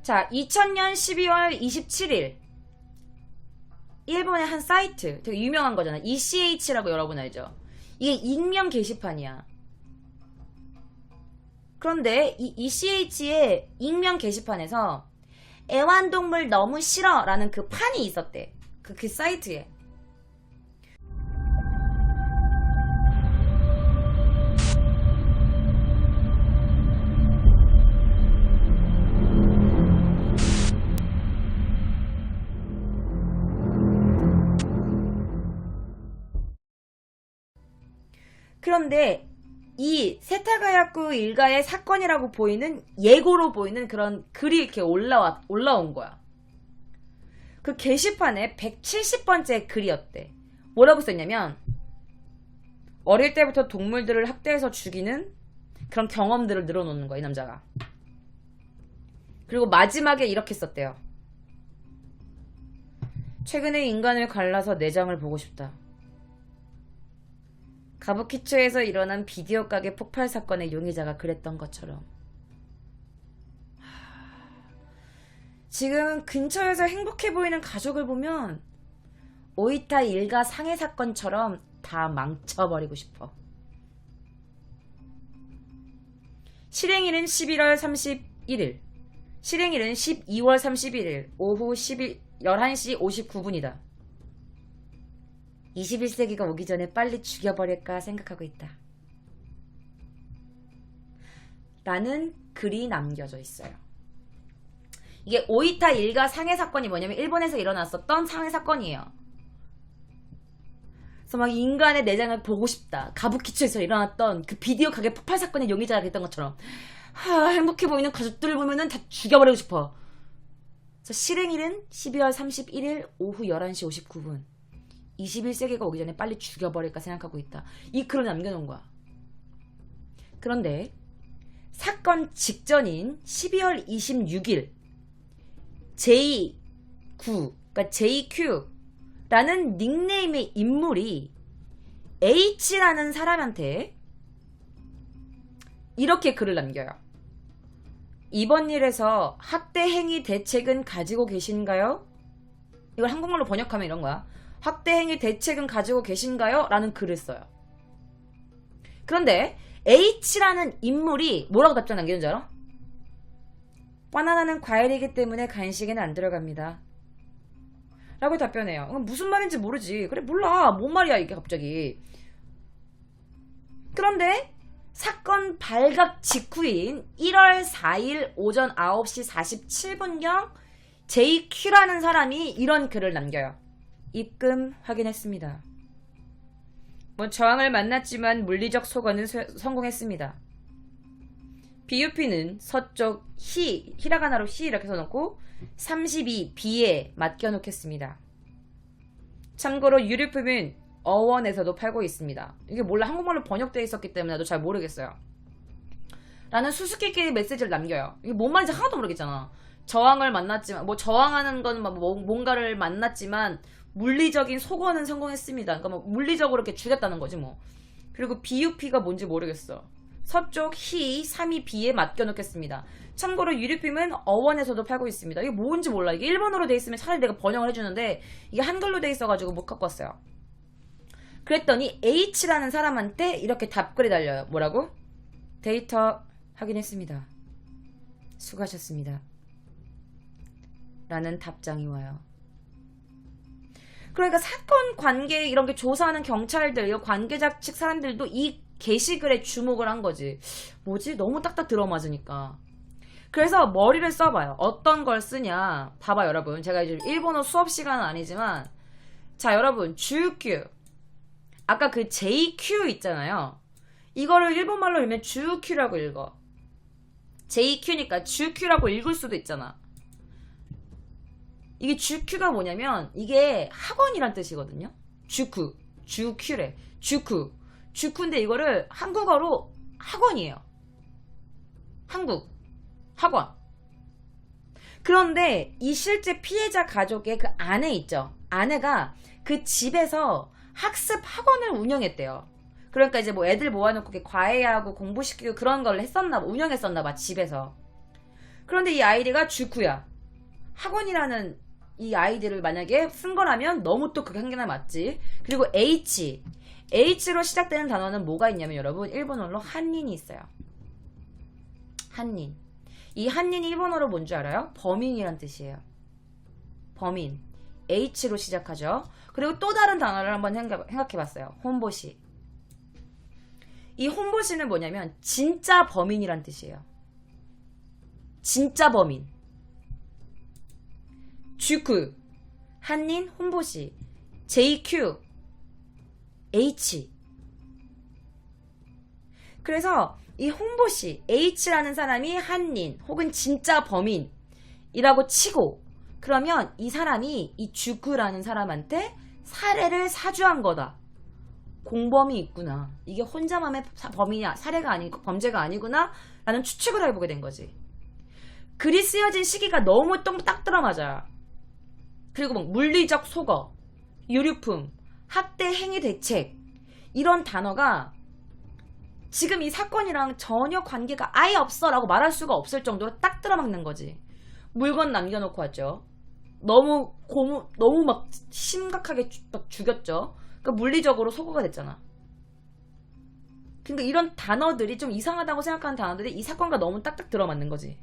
자, 2000년 12월 27일 일본의 한 사이트, 되게 유명한 거잖아. ECH라고 여러분 알죠? 이게 익명 게시판이야. 그런데 이 ECH의 익명 게시판에서 애완동물 너무 싫어 라는 그 판이 있었대. 그 사이트에. 그런데 이 세타가야쿠 일가의 사건이라고 보이는, 예고로 보이는 그런 글이 이렇게 올라온 거야. 그 게시판에 170번째 글이었대. 뭐라고 썼냐면, 어릴 때부터 동물들을 학대해서 죽이는 그런 경험들을 늘어놓는 거야, 이 남자가. 그리고 마지막에 이렇게 썼대요. 최근에 인간을 갈라서 내장을 보고 싶다. 가부키초에서 일어난 비디오 가게 폭발 사건의 용의자가 그랬던 것처럼. 지금 근처에서 행복해 보이는 가족을 보면 오이타 일가 상해 사건처럼 다 망쳐버리고 싶어. 실행일은 11월 31일, 실행일은 12월 31일 오후 11시 59분이다. 21세기가 오기 전에 빨리 죽여버릴까 생각하고 있다. 라는 글이 남겨져 있어요. 이게 오이타 일가 상해 사건이 뭐냐면 일본에서 일어났었던 상해 사건이에요. 그래서 막 인간의 내장을 보고 싶다. 가부키초에서 일어났던 그 비디오 가게 폭발 사건의 용의자가 됐던 것처럼 행복해 보이는 가족들을 보면은 다 죽여버리고 싶어. 그래서 실행일은 12월 31일 오후 11시 59분. 21세기가 오기 전에 빨리 죽여버릴까 생각하고 있다. 이 글을 남겨놓은 거야. 그런데 사건 직전인 12월 26일 J9, 그러니까 JQ라는 닉네임의 인물이 H라는 사람한테 이렇게 글을 남겨요. 이번 일에서 학대 행위 대책은 가지고 계신가요? 이걸 한국말로 번역하면 이런 거야. 학대 행위 대책은 가지고 계신가요? 라는 글을 써요. 그런데 H라는 인물이 뭐라고 답장 남기는 줄 알아? 바나나는 과일이기 때문에 간식에는 안 들어갑니다. 라고 답변해요. 무슨 말인지 모르지. 그래 몰라. 뭔 말이야 이게 갑자기. 그런데 사건 발각 직후인 1월 4일 오전 9시 47분경 JQ라는 사람이 이런 글을 남겨요. 입금 확인했습니다. 저항을 만났지만 물리적 소거는 성공했습니다. BUP는 서쪽 히라가나로 히 이렇게 써놓고 32B에 맡겨놓겠습니다. 참고로 유류품은 어원에서도 팔고 있습니다. 이게 몰라. 한국말로 번역되어 있었기 때문에 나도 잘 모르겠어요. 라는 수수께끼 메시지를 남겨요. 이게 뭔 말인지 하나도 모르겠잖아. 저항을 만났지만, 저항하는 건 뭔가를 만났지만 물리적인 소거는 성공했습니다. 그러니까 물리적으로 이렇게 죽였다는 거지 뭐. 그리고 BUP가 뭔지 모르겠어. 서쪽 히 32B에 맡겨놓겠습니다. 참고로 유류품은 어원에서도 팔고 있습니다. 이게 뭔지 몰라. 이게 일본어로 돼 있으면 차라리 내가 번역을 해주는데 이게 한글로 돼 있어가지고 못 갖고 왔어요. 그랬더니 H라는 사람한테 이렇게 답글이 달려요. 뭐라고? 데이터 확인했습니다. 수고하셨습니다. 라는 답장이 와요. 그러니까 사건 관계 이런 게 조사하는 경찰들, 관계자 측 사람들도 이 게시글에 주목을 한 거지. 뭐지? 너무 딱딱 들어맞으니까. 그래서 머리를 써봐요. 어떤 걸 쓰냐. 봐봐 여러분. 제가 이제 일본어 수업 시간은 아니지만 자 여러분 주큐. 아까 그 JQ 있잖아요. 이거를 일본말로 읽으면 주큐라고 읽어. JQ니까 주큐라고 읽을 수도 있잖아. 이게 주큐가 뭐냐면 이게 학원이란 뜻이거든요. 주큐래. 주큐인데 이거를 한국어로 학원이에요. 학원. 그런데 이 실제 피해자 가족의 그 아내 있죠. 아내가 그 집에서 학습 학원을 운영했대요. 그러니까 이제 애들 모아놓고 과외하고 공부시키고 그런 걸 운영했었나봐 집에서. 그런데 이 아이디가 주쿠야. 학원이라는 이 아이디를 만약에 쓴 거라면 너무 또 그게 한계나 맞지. 그리고 H로 시작되는 단어는 뭐가 있냐면 여러분 일본어로 한닌이 있어요. 한닌. 이 한닌이 일본어로 뭔지 알아요? 범인이란 뜻이에요. 범인. H로 시작하죠. 그리고 또 다른 단어를 한번 생각해봤어요. 혼보시. 이 혼보시는 뭐냐면 진짜 범인이란 뜻이에요. 진짜 범인. 주쿠, 한닌, 혼보시, JQ, H. 그래서 이 혼보시, H라는 사람이 한닌 혹은 진짜 범인이라고 치고 그러면 이 사람이 이 주쿠라는 사람한테 살해를 사주한 거다. 공범이 있구나. 이게 혼자만의 범인이야. 살해가 아니고 범죄가 아니구나 라는 추측을 해보게 된 거지. 글이 쓰여진 시기가 너무 딱 들어맞아요. 그리고 막 물리적 소거, 유류품, 학대 행위 대책 이런 단어가 지금 이 사건이랑 전혀 관계가 아예 없어 라고 말할 수가 없을 정도로 딱 들어맞는 거지. 물건 남겨놓고 왔죠. 너무 막 심각하게 막 죽였죠. 그러니까 물리적으로 소거가 됐잖아. 그러니까 이런 단어들이 좀 이상하다고 생각하는 단어들이 이 사건과 너무 딱딱 들어맞는 거지.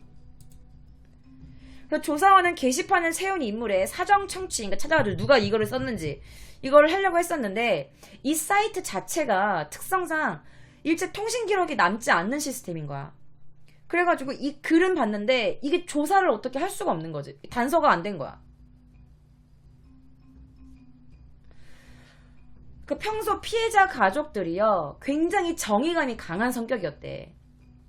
그래서 조사원은 게시판을 세운 인물의 사정 청취, 그러니까 찾아가지고 누가 이거를 썼는지 이거를 하려고 했었는데 이 사이트 자체가 특성상 일체 통신 기록이 남지 않는 시스템인 거야. 그래가지고 이 글은 봤는데 이게 조사를 어떻게 할 수가 없는 거지. 단서가 안 된 거야. 그 평소 피해자 가족들이요 굉장히 정의감이 강한 성격이었대.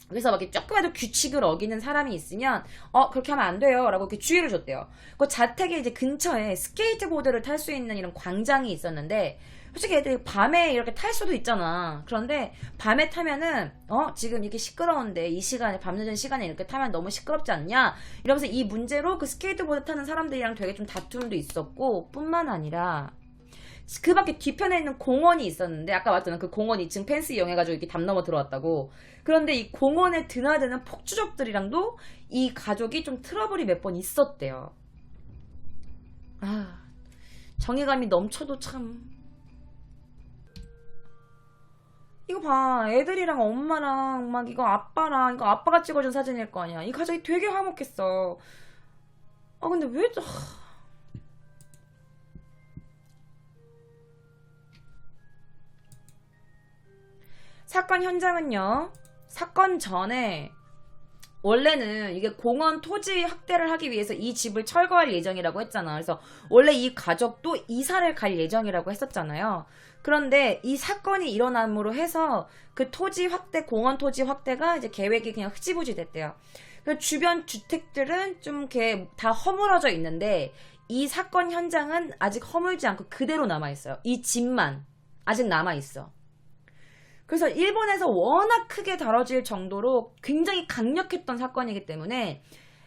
그래서 막 이렇게 조금이라도 규칙을 어기는 사람이 있으면 그렇게 하면 안 돼요 라고 이렇게 주의를 줬대요. 그 자택에 이제 근처에 스케이트보드를 탈 수 있는 이런 광장이 있었는데 솔직히 애들이 밤에 이렇게 탈 수도 있잖아. 그런데 밤에 타면은 지금 이렇게 시끄러운데 이 시간에 밤늦은 시간에 이렇게 타면 너무 시끄럽지 않냐 이러면서 이 문제로 그 스케이트보드 타는 사람들이랑 되게 좀 다툼도 있었고 뿐만 아니라 그 밖에 뒤편에 있는 공원이 있었는데 아까 말했잖아. 그 공원이 2층 펜스 이용해가지고 이렇게 담 넘어 들어왔다고. 그런데 이 공원에 드나드는 폭주족들이랑도 이 가족이 좀 트러블이 몇 번 있었대요. 정의감이 넘쳐도 참. 이거 봐. 애들이랑 엄마랑 막 이거 아빠랑 이거 아빠가 찍어준 사진일 거 아니야. 이 가족이 되게 화목했어. 근데 왜 사건 현장은요. 사건 전에 원래는 이게 공원 토지 확대를 하기 위해서 이 집을 철거할 예정이라고 했잖아. 그래서 원래 이 가족도 이사를 갈 예정이라고 했었잖아요. 그런데 이 사건이 일어남으로 해서 그 토지 확대, 공원 토지 확대가 이제 계획이 그냥 흐지부지 됐대요. 그 주변 주택들은 좀 이렇게 다 허물어져 있는데 이 사건 현장은 아직 허물지 않고 그대로 남아있어요. 이 집만 아직 남아있어. 그래서 일본에서 워낙 크게 다뤄질 정도로 굉장히 강력했던 사건이기 때문에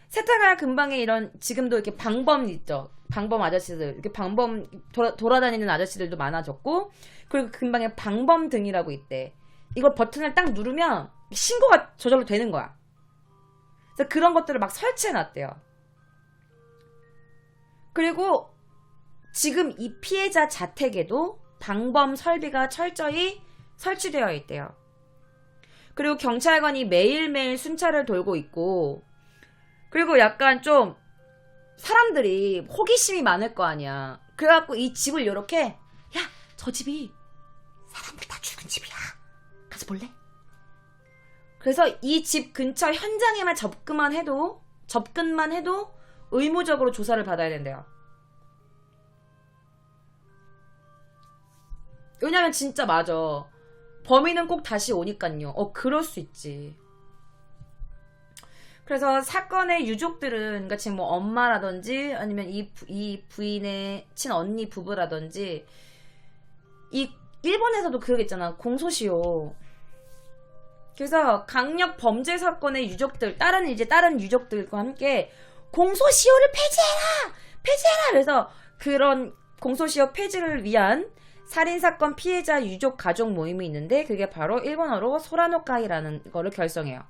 세타가야 근방에 이런 지금도 이렇게 방범 있죠. 방범 아저씨들 이렇게 방범 돌아다니는 아저씨들도 많아졌고 그리고 근방에 방범 등이라고 있대. 이걸 버튼을 딱 누르면 신고가 저절로 되는 거야. 그래서 그런 것들을 막 설치해 놨대요. 그리고 지금 이 피해자 자택에도 방범 설비가 철저히 설치되어 있대요. 그리고 경찰관이 매일매일 순찰을 돌고 있고 그리고 약간 좀 사람들이 호기심이 많을 거 아니야. 그래갖고 이 집을 이렇게 저 집이 사람들 다 죽은 집이야. 가서 볼래? 그래서 이 집 근처 현장에만 접근만 해도 의무적으로 조사를 받아야 된대요. 왜냐면 진짜 맞아. 범인은 꼭 다시 오니깐요. 그럴 수 있지. 그래서 사건의 유족들은 그러니까 지금 뭐 엄마라든지 아니면 이 부인의 친언니 부부라든지 이 일본에서도 그러겠잖아. 공소시효. 그래서 강력 범죄 사건의 유족들 다른 유족들과 함께 공소시효를 폐지해라. 그래서 그런 공소시효 폐지를 위한 살인사건 피해자 유족 가족 모임이 있는데 그게 바로 일본어로 소라노카이라는 거를 결성해요.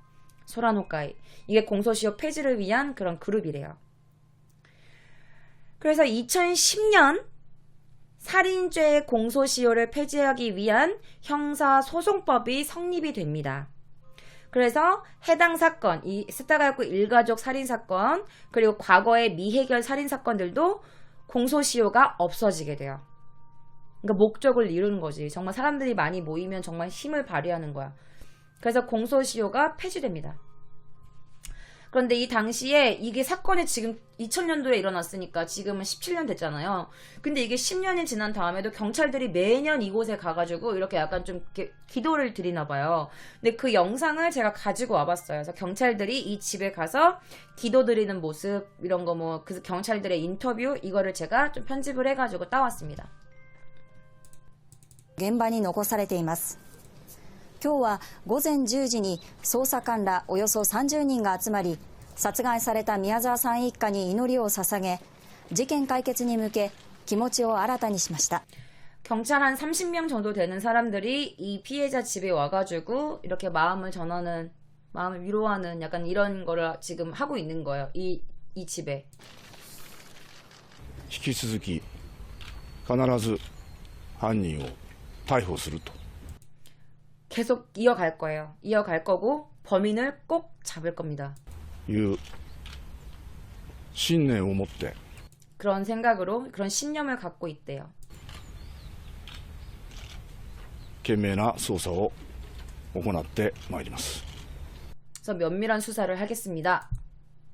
소라노카이. 이게 공소시효 폐지를 위한 그런 그룹이래요. 그래서 2010년 살인죄 공소시효를 폐지하기 위한 형사소송법이 성립이 됩니다. 그래서 해당 사건, 이 스타가야코 일가족 살인사건, 그리고 과거의 미해결 살인사건들도 공소시효가 없어지게 돼요. 그러니까 목적을 이루는 거지. 정말 사람들이 많이 모이면 정말 힘을 발휘하는 거야. 그래서 공소시효가 폐지됩니다. 그런데 이 당시에 이게 사건이 지금 2000년도에 일어났으니까 지금은 17년 됐잖아요. 근데 이게 10년이 지난 다음에도 경찰들이 매년 이곳에 가가지고 이렇게 약간 좀 이렇게 기도를 드리나 봐요. 근데 그 영상을 제가 가지고 와봤어요. 그래서 경찰들이 이 집에 가서 기도 드리는 모습 이런 거 뭐 그 경찰들의 인터뷰 이거를 제가 좀 편집을 해가지고 따왔습니다. 現場に残されています。今日は午前10時に捜査官らおよそ30人が集まり、殺害された宮沢さん一家に祈りを捧げ、事件解決に向け気持ちを新たにしました。 경찰 한 30명 정도 되는 사람들이 이 피해자 집에 와가지고 이렇게 마음을 전하는, 마음을 위로하는 약간 이런 거를 지금 하고 있는 거예요. 이 집에. 引き続き必ず犯人を逮捕すると 계속 이어갈 거예요. 이어갈 거고 범인을 꼭 잡을 겁니다. いう信念を持って 그런 생각으로 그런 신념을 갖고 있대요. 懸命な捜査を行ってまいります。 그래서 면밀한 수사를 하겠습니다.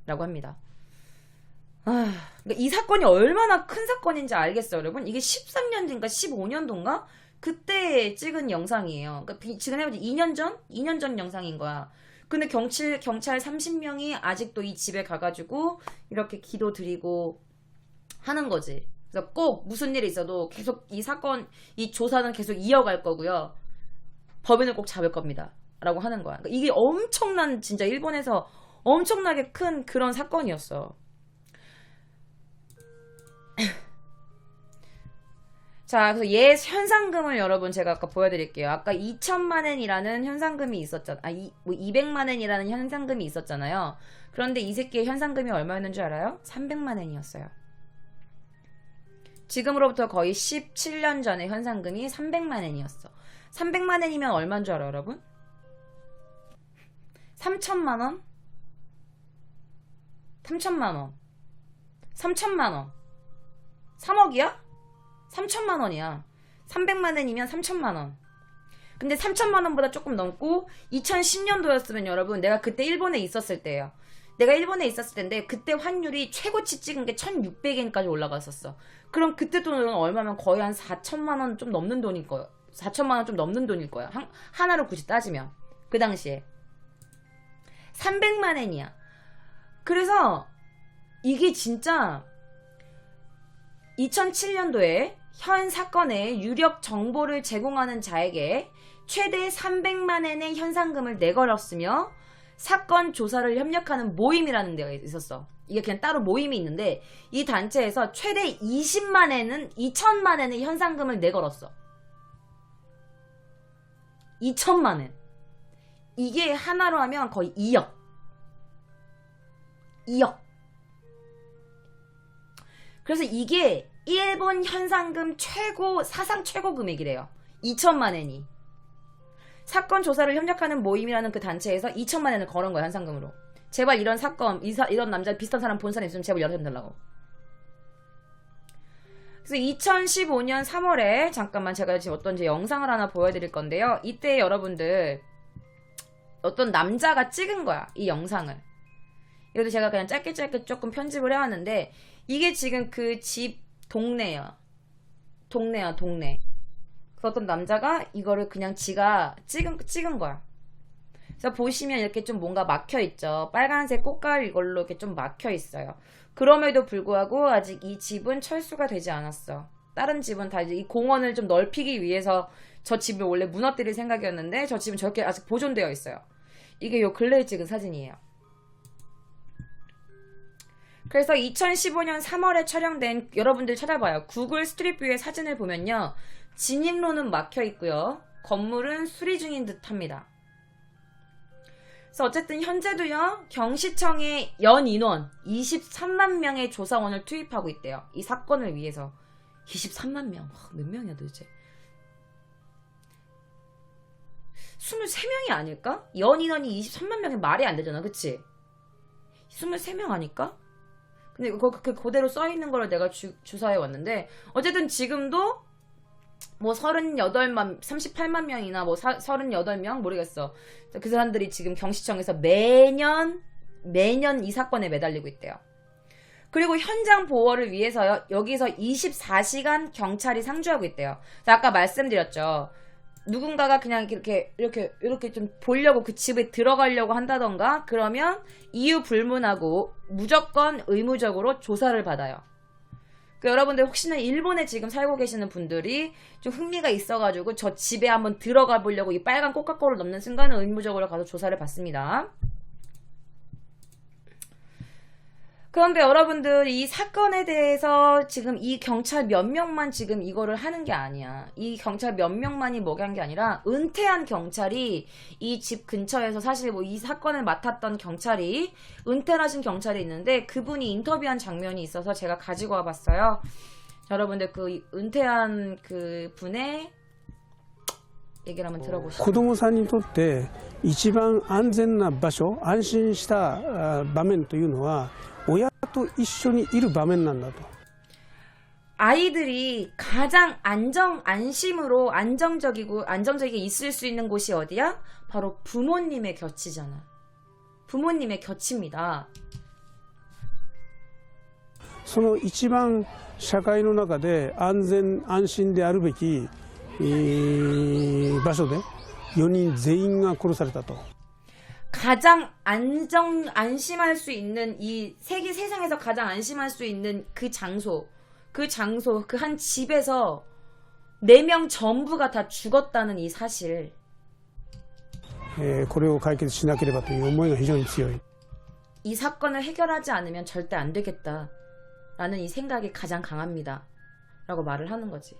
라고 합니다. 그러니까 이 사건이 얼마나 큰 사건인지 알겠어요, 여러분? 이게 13년인가 15년도인가? 그때 찍은 영상이에요. 그러니까 지금 해보지 2년 전 영상인 거야. 근데 경찰 30명이 아직도 이 집에 가가지고 이렇게 기도 드리고 하는 거지. 그래서 꼭 무슨 일이 있어도 계속 이 사건, 이 조사는 계속 이어갈 거고요. 범인을 꼭 잡을 겁니다. 라고 하는 거야. 그러니까 이게 엄청난, 진짜 일본에서 엄청나게 큰 그런 사건이었어. 자, 그래서 얘 현상금을 여러분 제가 아까 보여드릴게요. 아까 2천만엔이라는 현상금이 있었잖아. 200만엔이라는 현상금이 있었잖아요. 그런데 이 새끼의 현상금이 얼마였는 줄 알아요? 300만엔이었어요. 지금으로부터 거의 17년 전에 현상금이 300만엔이었어. 300만엔이면 얼마인 줄 알아요, 여러분? 3천만원? 3천만원. 3천만원. 3억이야? 3천만원이야. 300만원이면 3천만원. 근데 3천만원보다 조금 넘고 2010년도였으면 여러분 내가 그때 일본에 있었을 때예요. 내가 일본에 있었을 때인데 그때 환율이 최고치 찍은 게 1600엔까지 올라갔었어. 그럼 그때 돈으로는 얼마면 거의 한 4천만원 좀 넘는 돈일 거예요. 4천만원 좀 넘는 돈일 거야. 하나로 굳이 따지면. 그 당시에. 300만엔이야. 그래서 이게 진짜 2007년도에 현 사건의 유력 정보를 제공하는 자에게 최대 300만엔의 현상금을 내걸었으며 사건 조사를 협력하는 모임이라는 데가 있었어. 이게 그냥 따로 모임이 있는데 이 단체에서 최대 20만엔은 2천만엔의 현상금을 내걸었어. 2천만엔. 이게 하나로 하면 거의 2억. 2억. 그래서 이게 일본 현상금 사상 최고 금액이래요. 2천만엔이. 사건 조사를 협력하는 모임이라는 그 단체에서 2천만엔을 걸은 거야, 현상금으로. 제발 이런 사건, 이런 남자 비슷한 사람 본 사람 있으면 제발 연락 좀 달라고. 그래서 2015년 3월에 잠깐만 제가 지금 어떤 영상을 하나 보여드릴 건데요. 이때 여러분들 어떤 남자가 찍은 거야, 이 영상을. 이것도 제가 그냥 짧게 조금 편집을 해왔는데 이게 지금 그 집 동네야. 동네. 그래서 어떤 남자가 이거를 그냥 지가 찍은 거야. 그래서 보시면 이렇게 좀 뭔가 막혀있죠. 빨간색 꽃갈 이걸로 이렇게 좀 막혀있어요. 그럼에도 불구하고 아직 이 집은 철수가 되지 않았어. 다른 집은 다 이제 이 공원을 좀 넓히기 위해서 저 집을 원래 무너뜨릴 생각이었는데 저 집은 저렇게 아직 보존되어 있어요. 이게 요 근래에 찍은 사진이에요. 그래서 2015년 3월에 촬영된, 여러분들 찾아봐요. 구글 스트릿뷰의 사진을 보면요. 진입로는 막혀 있고요. 건물은 수리 중인 듯 합니다. 그래서 어쨌든 현재도요, 경시청에 연 인원 23만 명의 조사원을 투입하고 있대요. 이 사건을 위해서. 23만 명. 몇 명이야 도대체? 23명이 아닐까? 연 인원이 23만 명이 말이 안 되잖아, 그치? 23명 아닐까? 근데 그대로 써있는 걸 내가 주사해 왔는데, 어쨌든 지금도 뭐 38만 명이나 뭐 38명 모르겠어. 그 사람들이 지금 경시청에서 매년 이 사건에 매달리고 있대요. 그리고 현장 보호를 위해서요, 여기서 24시간 경찰이 상주하고 있대요. 아까 말씀드렸죠. 누군가가 그냥 이렇게 좀 보려고 그 집에 들어가려고 한다던가, 그러면 이유 불문하고 무조건 의무적으로 조사를 받아요. 여러분들 혹시나 일본에 지금 살고 계시는 분들이 좀 흥미가 있어가지고 저 집에 한번 들어가 보려고 이 빨간 꼬까꼬를 넘는 순간은 의무적으로 가서 조사를 받습니다. 그런데 여러분들, 이 사건에 대해서 지금 이 경찰 몇 명만 지금 이거를 하는 게 아니야. 이 경찰 몇 명만이 뭐게 한 게 아니라 은퇴한 경찰이 이 집 근처에서, 사실 뭐 이 사건을 맡았던 경찰이 은퇴하신 경찰이 있는데 그분이 인터뷰한 장면이 있어서 제가 가지고 와봤어요. 여러분들 그 은퇴한 그 분의 얘기를 한번 들어보시죠. 子供さんにとって一番安全な場所、安心した場面というのは親と一緒にいる場面なんだと。 아이들이 가장 안정적이게 있을 수 있는 곳이 어디야? 바로 부모님의 곁이잖아. 부모님의 곁입니다. その一番社会の中で安全安心であるべき場所で4人全員が殺されたと。 가장 안심할 수 있는, 이 세상에서 가장 안심할 수 있는 그 장소, 그 한 집에서 4명 전부가 다 죽었다는 이 사실. これを解決しなければという思いが非常に強い。 이 사건을 해결하지 않으면 절대 안 되겠다 라는 이 생각이 가장 강합니다 라고 말을 하는 거지.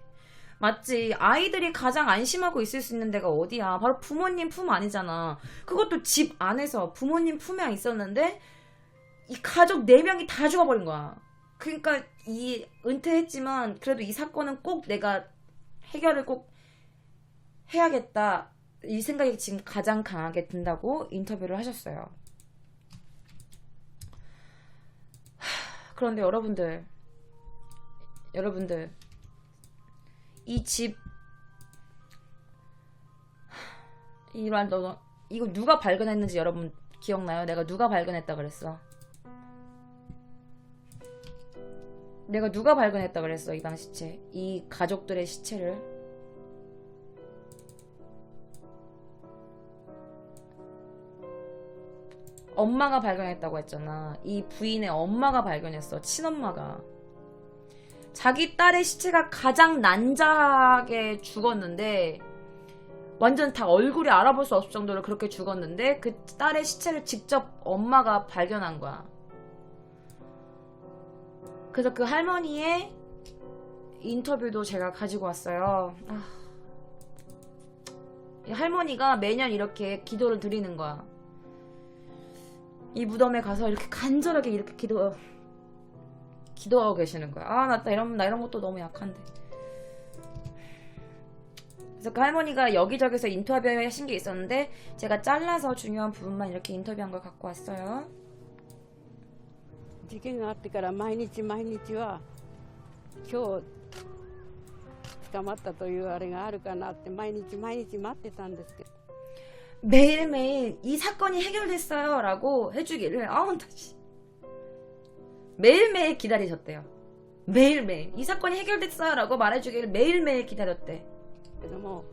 맞지. 아이들이 가장 안심하고 있을 수 있는 데가 어디야? 바로 부모님 품 안이잖아. 그것도 집 안에서 부모님 품에 있었는데 이 가족 4명이 다 죽어버린 거야. 그러니까 이 은퇴했지만 그래도 이 사건은 꼭 내가 해결을 꼭 해야겠다, 이 생각이 지금 가장 강하게 든다고 인터뷰를 하셨어요. 그런데 여러분들 이 집, 이거 누가 발견했는지 여러분 기억나요? 내가 누가 발견했다 그랬어? 이방 시체, 이 가족들의 시체를. 엄마가 발견했다고 했잖아. 이 부인의 엄마가 발견했어. 친엄마가. 자기 딸의 시체가 가장 난자하게 죽었는데, 완전 다 얼굴이 알아볼 수 없을 정도로 그렇게 죽었는데, 그 딸의 시체를 직접 엄마가 발견한 거야. 그래서 그 할머니의 인터뷰도 제가 가지고 왔어요. 이 할머니가 매년 이렇게 기도를 드리는 거야. 이 무덤에 가서 이렇게 간절하게 이렇게 기도하고 계시는 거야. 나 이런 것도 너무 약한데. 그래서 그 할머니가 여기저기서 인터뷰 하신 게 있었는데 제가 잘라서 중요한 부분만 이렇게 인터뷰한 걸 갖고 왔어요. 事件があってから毎日は今日捕まったというあれがあるかなって毎日待ってたんですけど 매일매일 이 사건이 해결됐어요 라고 해주기를 다시 매일매일 기다리셨대요. 매일매일 이 사건이 해결됐어요 라고 말해주기를 매일매일 기다렸대. けども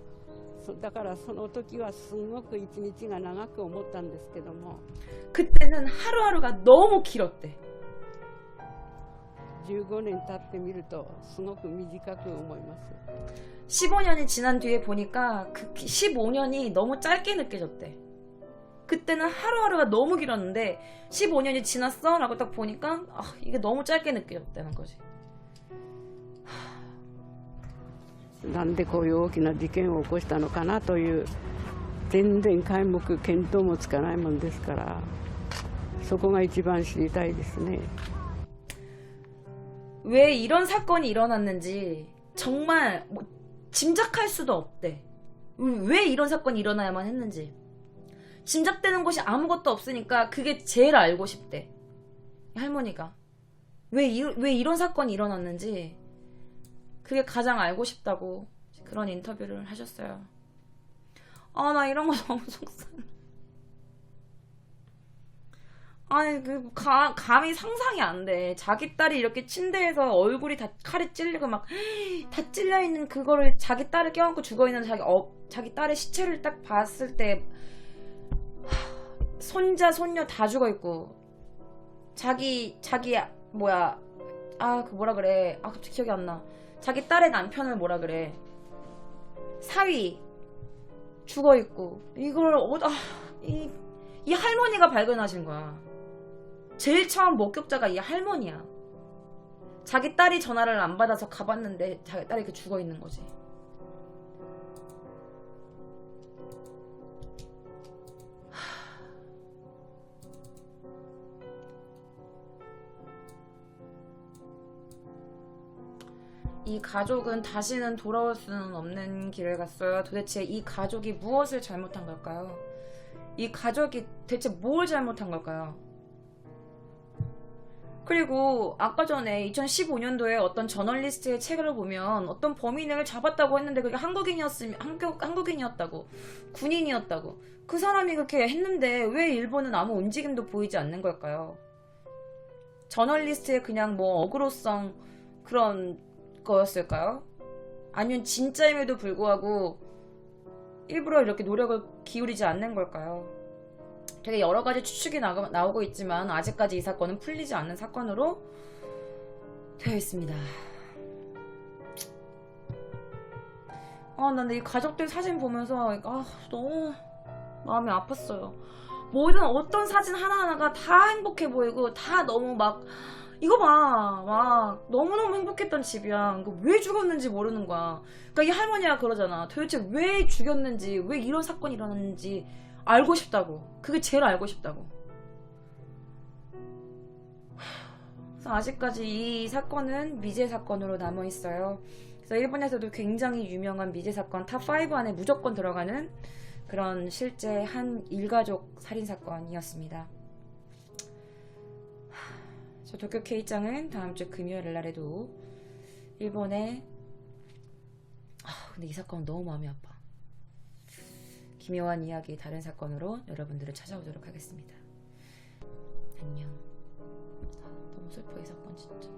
だからその時はすごく一日が長く思ったんですけども 그때는 하루하루가 너무 길었대. 15年経ってみるとすごく短く思います。 15년이 지난 뒤에 보니까 그 15년이 너무 짧게 느껴졌대. 그때는 하루하루가 너무 길었는데 15년이 지났어? 라고 딱 보니까 이게 너무 짧게 느껴졌다는 거지. なんでこういう大きな事件を起こしたのかなという全然皆目見当もつかないもんですから、そこが一番知りたいですね。 왜 이런 사건이 일어났는지 정말 뭐 짐작할 수도 없대. 왜 이런 사건이 일어나야만 했는지. 짐작되는 것이 아무것도 없으니까 그게 제일 알고 싶대. 할머니가. 왜 이런 사건이 일어났는지 그게 가장 알고 싶다고 그런 인터뷰를 하셨어요. 아, 나 이런 거 너무 속상해. 아니, 감히 상상이 안 돼. 자기 딸이 이렇게 침대에서 얼굴이 다 칼에 찔리고 막 다 찔려있는 그거를 자기 딸을 껴안고 죽어있는 자기 딸의 시체를 딱 봤을 때 손자, 손녀 다 죽어있고 자기 뭐야, 그 뭐라 그래. 갑자기 기억이 안 나. 자기 딸의 남편을 뭐라 그래. 사위 죽어있고 이걸 이 할머니가 발견하신 거야. 제일 처음 목격자가 이 할머니야. 자기 딸이 전화를 안 받아서 가봤는데 자기 딸이 죽어있는 거지. 이 가족은 다시는 돌아올 수는 없는 길을 갔어요. 도대체 이 가족이 무엇을 잘못한 걸까요? 이 가족이 대체 뭘 잘못한 걸까요? 그리고 아까 전에 2015년도에 어떤 저널리스트의 책을 보면 어떤 범인을 잡았다고 했는데 그게 한국인이었다고, 군인이었다고. 그 사람이 그렇게 했는데 왜 일본은 아무 움직임도 보이지 않는 걸까요? 저널리스트의 그냥 뭐 어그로성 그런 거였을까요? 아니면 진짜임에도 불구하고 일부러 이렇게 노력을 기울이지 않는 걸까요? 되게 여러 가지 추측이 나오고 있지만 아직까지 이 사건은 풀리지 않는 사건으로 되어 있습니다. 나 근데 이 가족들 사진 보면서 너무 마음이 아팠어요. 모든 어떤 사진 하나하나가 다 행복해 보이고 다 너무 막 이거 봐, 막 너무너무 행복했던 집이야. 왜 죽었는지 모르는 거야. 그러니까 이 할머니가 그러잖아. 도대체 왜 죽였는지, 왜 이런 사건이 일어났는지 알고 싶다고. 그게 제일 알고 싶다고. 그래서 아직까지 이 사건은 미제 사건으로 남아 있어요. 그래서 일본에서도 굉장히 유명한 미제 사건 탑5 안에 무조건 들어가는 그런 실제 한 일가족 살인 사건이었습니다. 저 도쿄 K장은 다음 주 금요일 날에도 일본에 근데 이 사건은 너무 마음이 아파. 기묘한 이야기 다른 사건으로 여러분들을 찾아오도록 하겠습니다. 안녕. 너무 슬퍼 이 사건 진짜.